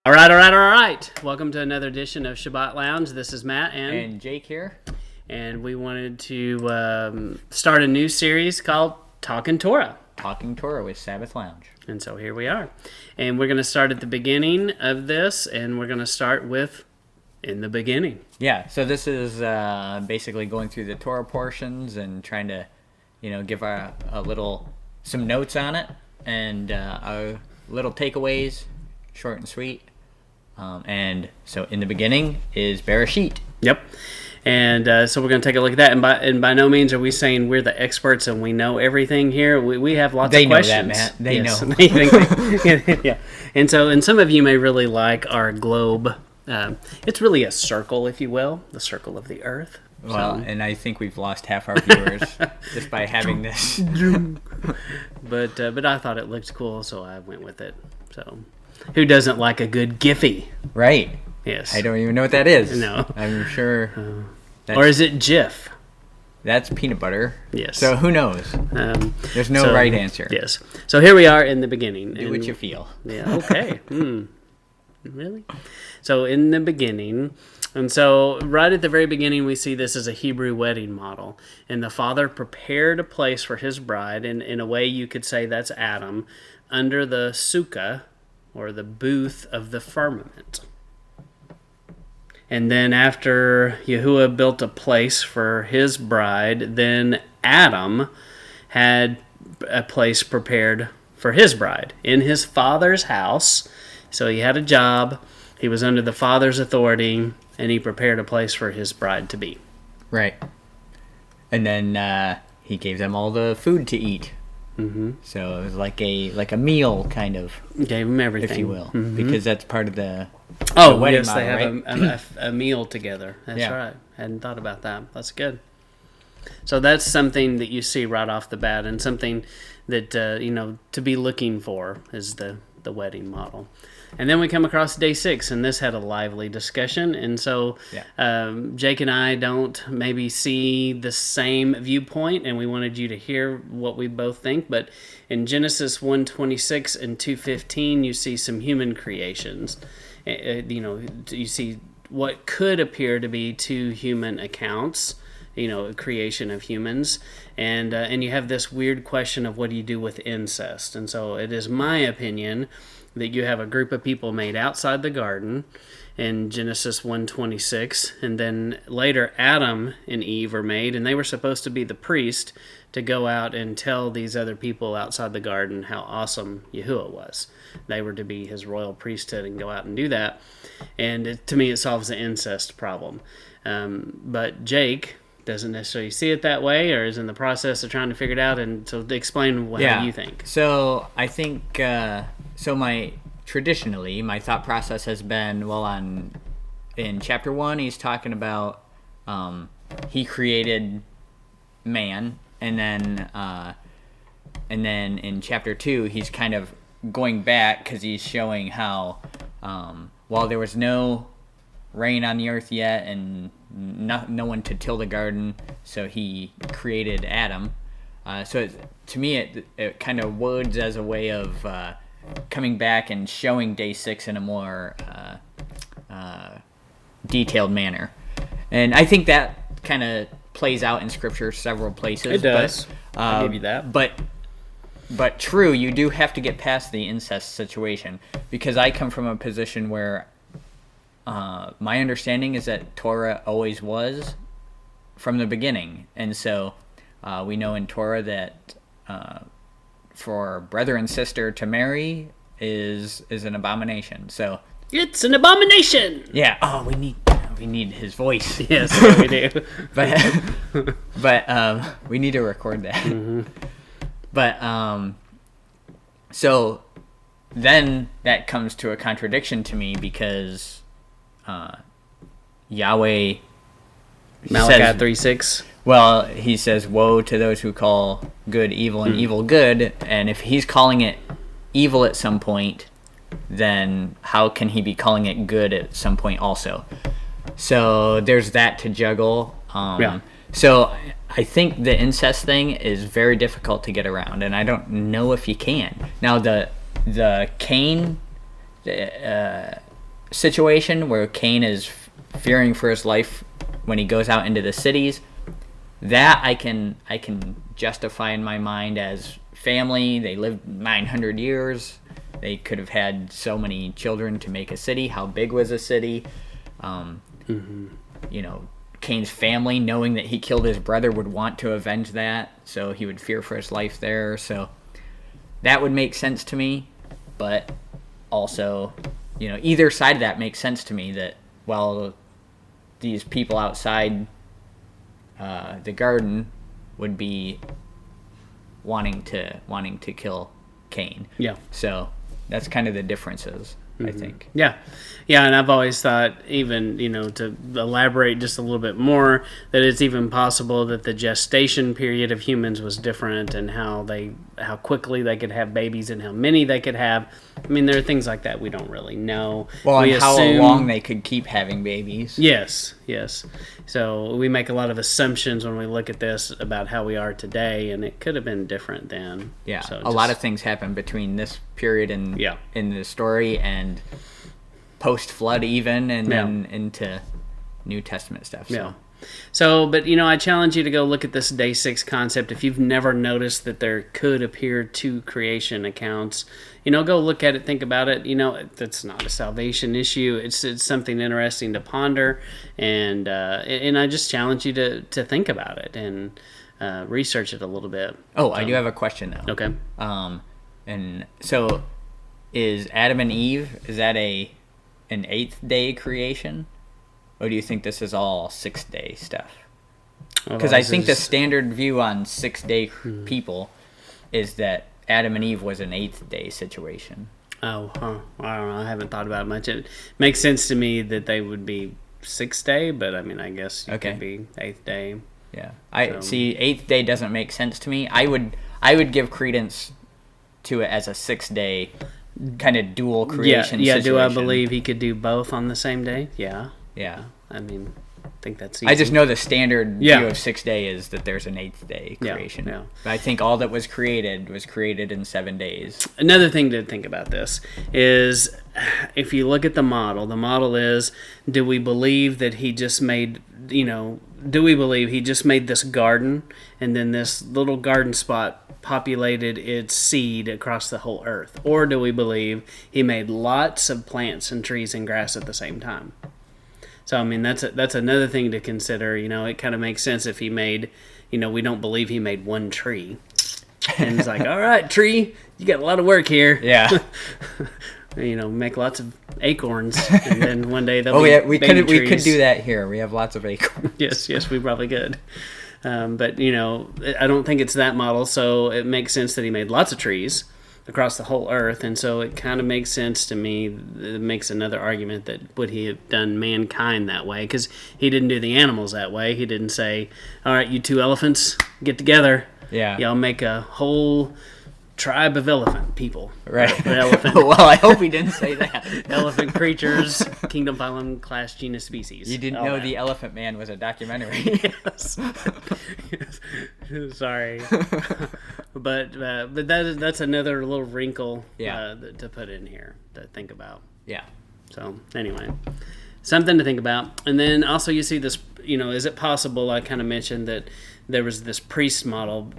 All right. Welcome to another edition of Sabbath Lounge. This is Matt and Jake here. And we wanted to start a new series called Talking Torah. Talking Torah with Sabbath Lounge. And so here we are. And we're going to start at the beginning of this, and we're going to start with in the beginning. Yeah, so this is basically going through the Torah portions and trying to, give some notes on it and our little takeaways, short and sweet. And so in the beginning is Bereshit. Yep. And so we're going to take a look at that. And by no means are we saying we're the experts and we know everything here. We have lots of questions. They know that, Matt. They know. Yeah. And some of you may really like our globe. It's really a circle, if you will, the circle of the earth. Well, and I think we've lost half our viewers just by having this. But I thought it looked cool, so I went with it. So, who doesn't like a good Giphy? Right. Yes. I don't even know what that is. No. I'm sure. Or is it Jif? That's peanut butter. Yes. So who knows? There's no right answer. Yes. So here we are in the beginning. Do what you feel. Yeah. Okay. Really? So in the beginning, and so right at the very beginning, we see this as a Hebrew wedding model. And the father prepared a place for his bride, and in a way you could say that's Adam, under the sukkah, or the booth of the firmament. And then after Yahuwah built a place for his bride, then Adam had a place prepared for his bride in his father's house. So he had a job, he was under the father's authority, and he prepared a place for his bride to be. Right. And then he gave them all the food to eat. Mm-hmm. So it was like a meal, kind of. Gave them everything, if you will, because that's part of the wedding yes, model, they have a meal together. That's yeah. right. Hadn't thought about that. That's good. So that's something that you see right off the bat, and something that to be looking for is the wedding model. And then we come across day 6, and this had a lively discussion. And so Jake and I don't maybe see the same viewpoint, and we wanted you to hear what we both think. But in Genesis 1:26 and 2:15, you see some human creations. You see what could appear to be two human accounts, creation of humans. And you have this weird question of what do you do with incest. And so it is my opinion that you have a group of people made outside the garden in Genesis 1:26, and then later Adam and Eve are made, and they were supposed to be the priest to go out and tell these other people outside the garden how awesome Yahuwah was. They were to be his royal priesthood and go out and do that. And to me, it solves the incest problem. But Jake doesn't necessarily see it that way, or is in the process of trying to figure it out. And so explain how you think. So I think traditionally my thought process has been, in chapter 1 he's talking about he created man, and then in chapter 2 he's kind of going back because he's showing how while there was no rain on the earth yet and no one to till the garden, so he created Adam. So to me it kind of words as a way of coming back and showing day 6 in a more detailed manner. And I think that kind of plays out in Scripture several places. It does. I'll give you that. But true, you do have to get past the incest situation, because I come from a position where my understanding is that Torah always was from the beginning. And so we know in Torah that for brother and sister to marry is an abomination. So it's an abomination. Yeah. Oh, we need his voice. Yes, we do. but we need to record that. Mm-hmm. But so then that comes to a contradiction to me, because Yahweh Malachi 3:6. Well, he says, "Woe to those who call good evil and evil good." And if he's calling it evil at some point, then how can he be calling it good at some point also? So there's that to juggle. So I think the incest thing is very difficult to get around, and I don't know if you can. Now the Cain situation where Cain is fearing for his life when he goes out into the cities, that I can justify in my mind as family. They lived 900 years. They could have had so many children to make a city. How big was a city? You know, Cain's family, knowing that he killed his brother, would want to avenge that, so he would fear for his life there. So that would make sense to me. But also, you know, either side of that makes sense to me, that, well, these people outside the garden would be wanting to kill Cain. Yeah. So that's kind of the differences, I think. Yeah. Yeah, and I've always thought, even, you know, to elaborate just a little bit more, that it's even possible that the gestation period of humans was different, and how quickly they could have babies and how many they could have. I mean, there are things like that we don't really know. Well, we and how long they could keep having babies. Yes. So we make a lot of assumptions when we look at this about how we are today, and it could have been different then. Yeah, so a lot of things happen between this period in the story and post-flood even, and then into New Testament stuff. So. Yeah. So, but, you know, I challenge you to go look at this day 6 concept. If you've never noticed that there could appear 2 creation accounts, you know, go look at it, think about it. You know, that's not a salvation issue. It's something interesting to ponder, and I just challenge you to think about it and research it a little bit. Oh, I do have a question though. Okay. And so, is Adam and Eve, is that an 8th day creation? Or do you think this is all 6-day stuff? Because I think the standard view on 6-day people is that Adam and Eve was an 8th day situation. Oh, huh. I don't know. I haven't thought about it much. It makes sense to me that they would be 6th day, but I mean, I guess it could be 8th day. Yeah. See, 8th day doesn't make sense to me. I would give credence to it as a 6-day kind of dual creation situation. Do I believe he could do both on the same day? Yeah. Yeah. I mean, I think that's easy. I just know the standard view of 6 day is that there's an 8th day creation. Yeah. But I think all that was created in 7 days. Another thing to think about this is, if you look at the model is, do we believe that he just made, do we believe he just made this garden, and then this little garden spot populated its seed across the whole earth? Or do we believe he made lots of plants and trees and grass at the same time? So, I mean, that's another thing to consider. You know, it kind of makes sense if he made, we don't believe he made one tree. And it's like, all right, tree, you got a lot of work here. Yeah. Make lots of acorns, and then one day they'll we could do that here. We have lots of acorns. Yes, we probably could. But, I don't think it's that model, so it makes sense that he made lots of trees across the whole earth, and so it kind of makes sense to me. It makes another argument that would he have done mankind that way, because he didn't do the animals that way. He didn't say, all right, you 2 elephants, get together. Yeah. Y'all make a whole tribe of elephant people. Right. Elephant. Well, I hope he didn't say that. Elephant creatures, kingdom, phylum, class, genus, species. You didn't know The Elephant Man was a documentary. Yes. Sorry. But that's another little wrinkle to put in here to think about. Yeah. So anyway, something to think about. And then also you see this, is it possible, I kind of mentioned that there was this priest model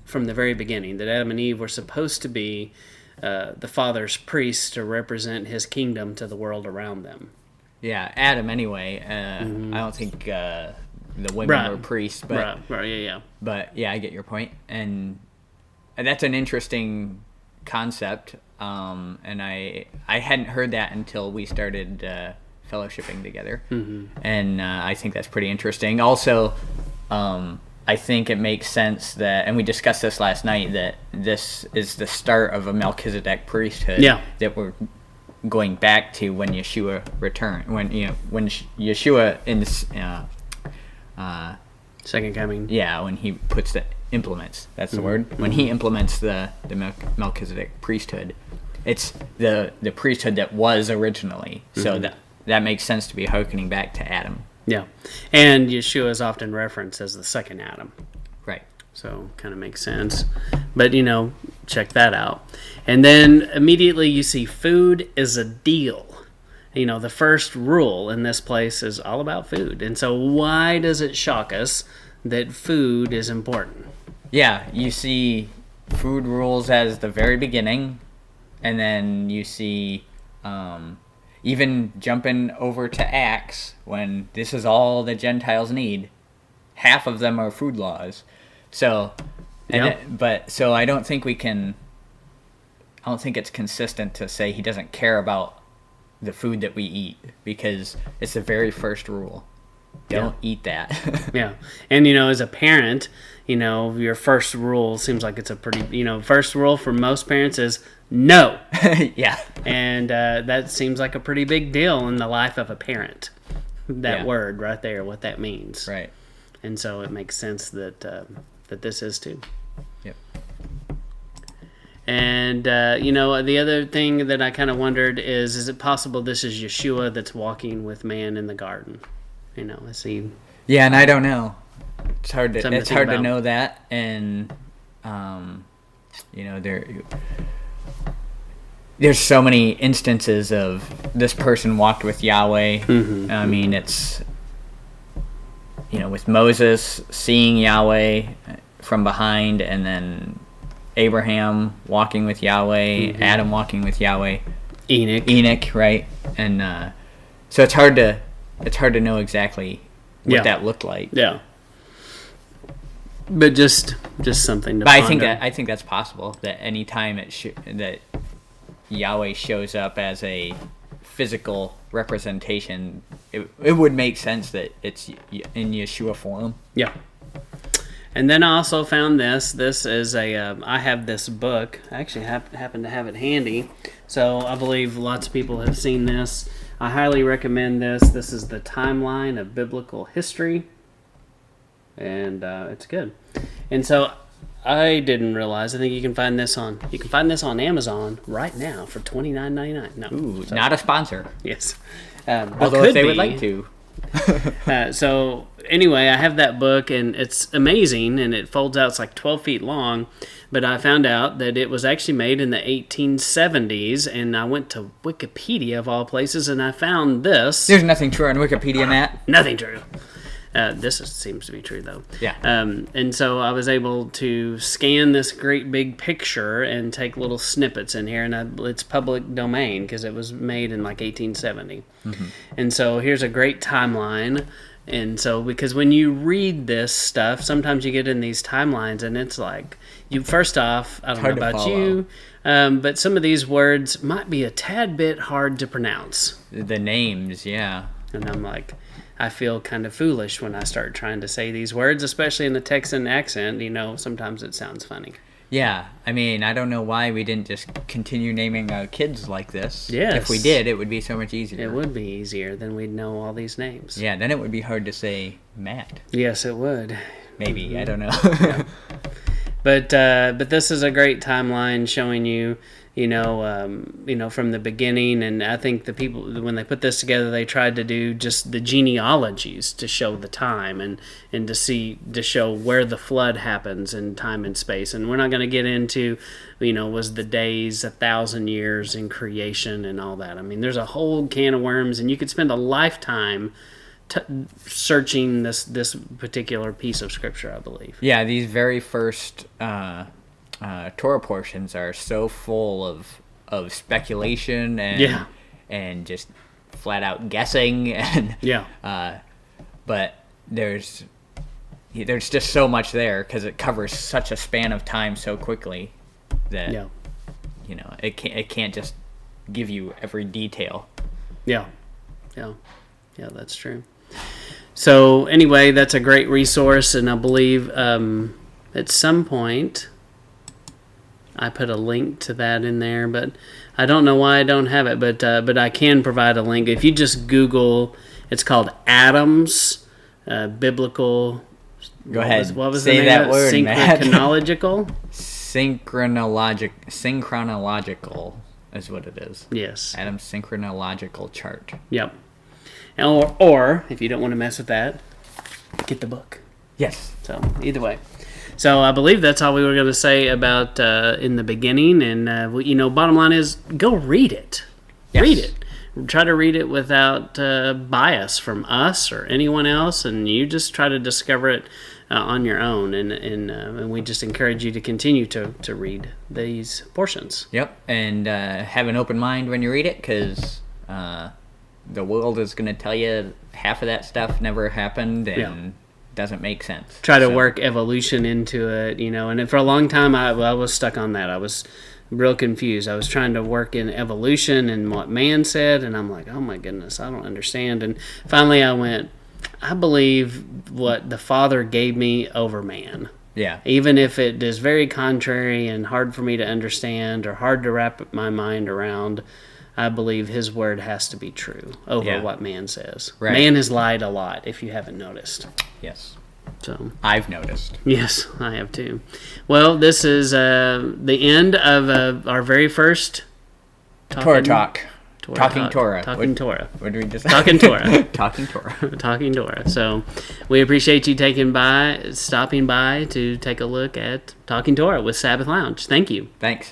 from the very beginning, that Adam and Eve were supposed to be the Father's priests to represent his kingdom to the world around them. Yeah, Adam anyway. I don't think the women were priests, but yeah. But yeah, I get your point, and that's an interesting concept. And I hadn't heard that until we started fellowshipping together, and I think that's pretty interesting. Also, I think it makes sense that, and we discussed this last night, that this is the start of a Melchizedek priesthood that we're going back to when Yeshua returned. When Yeshua in this second coming. Yeah, when he implements. That's the word. When he implements the Melchizedek priesthood, it's the priesthood that was originally. So that makes sense to be hearkening back to Adam. Yeah, and Yeshua is often referenced as the second Adam. Right. So kind of makes sense. But, check that out. And then immediately you see food is a deal. the first rule in this place is all about food. And so why does it shock us that food is important? Yeah, you see food rules as the very beginning, and then you see even jumping over to Acts, when this is all the Gentiles need. Half of them are food laws. So, so I don't think it's consistent to say he doesn't care about the food that we eat, because it's the very first rule. Don't eat that. Yeah. And, as a parent, your first rule seems like it's a pretty, first rule for most parents is no. Yeah. And that seems like a pretty big deal in the life of a parent. That word right there, what that means. Right. And so it makes sense that this is too. Yep. And, the other thing that I kind of wondered is it possible this is Yeshua that's walking with man in the garden? Is he... Yeah, and I don't know. It's hard to know that. And, there's so many instances of this person walked with Yahweh. Mm-hmm. I mean, it's, with Moses seeing Yahweh from behind, and then Abraham walking with Yahweh, Adam walking with Yahweh, Enoch, right? And so it's hard to know exactly what that looked like. Yeah. But just something to But ponder. I think that's possible, that any time that Yahweh shows up as a physical representation, it would make sense that it's in Yeshua form. Yeah. And then I also found this. This is I have this book. I actually happen to have it handy. So I believe lots of people have seen this. I highly recommend this. This is the Timeline of Biblical History. And it's good. And so I didn't realize. I think you can find this on Amazon right now for $29.99. No, ooh, not a sponsor. Yes, although if they would like to. So anyway, I have that book, and it's amazing, and it folds out. It's like 12 feet long. But I found out that it was actually made in the 1870s, and I went to Wikipedia of all places, and I found this. There's nothing true on Wikipedia, Matt. Nothing true. Seems to be true, though. Yeah. And so I was able to scan this great big picture and take little snippets in here, and it's public domain because it was made in like 1870. Mm-hmm. And so here's a great timeline. And so, because when you read this stuff, sometimes you get in these timelines, and it's like, first off, I don't know about you, but some of these words might be a tad bit hard to pronounce. The names, yeah. And I'm like, I feel kind of foolish when I start trying to say these words, especially in the Texan accent. Sometimes it sounds funny. Yeah, I mean, I don't know why we didn't just continue naming our kids like this. Yes. If we did, it would be so much easier. It would be easier, then we'd know all these names. Yeah, then it would be hard to say Matt. Yes, it would. Maybe, Mm-hmm. I don't know. Yeah. But this is a great timeline showing you, from the beginning. And I think the people, when they put this together, they tried to do just the genealogies to show the time and to show where the flood happens in time and space. And we're not going to get into, was the days 1,000 years in creation and all that. I mean, there's a whole can of worms, and you could spend a lifetime searching this particular piece of scripture, I believe. Yeah, these very first Torah portions are so full of speculation and just flat out guessing, and but there's just so much there because it covers such a span of time so quickly that it can't just give you every detail. Yeah, that's true. So anyway, that's a great resource, and I believe at some point I put a link to that in there, but I don't know why I don't have it, but I can provide a link. If you just Google, it's called Adam's Biblical. Go ahead. What was Say the name that of it? word, Matt. Synchronological is what it is. Yes. Adam's synchronological chart. Yep. Or if you don't want to mess with that, get the book. Yes. So either way. So I believe that's all we were going to say about in the beginning. And, bottom line is go read it. Yes. Read it. try to read it without bias from us or anyone else, and you just try to discover it on your own. And we just encourage you to continue to read these portions. Yep, and have an open mind when you read it, because the world is going to tell you half of that stuff never happened and doesn't make sense. Try to work evolution into it, and for a long time I was stuck on that. I was real confused. I was trying to work in evolution and what man said, and I'm like, oh my goodness, I don't understand. And finally I went, I believe what the Father gave me over man. Yeah. Even if it is very contrary and hard for me to understand or hard to wrap my mind around, I believe his word has to be true over what man says. Right. Man has lied a lot, if you haven't noticed. Yes. So I've noticed. Yes, I have too. Well, this is the end of our very first Torah Talk. Talking Torah. Torah. What did we just Talking Torah. Talking Torah. Talking Torah. So we appreciate you stopping by to take a look at Talking Torah with Sabbath Lounge. Thank you. Thanks.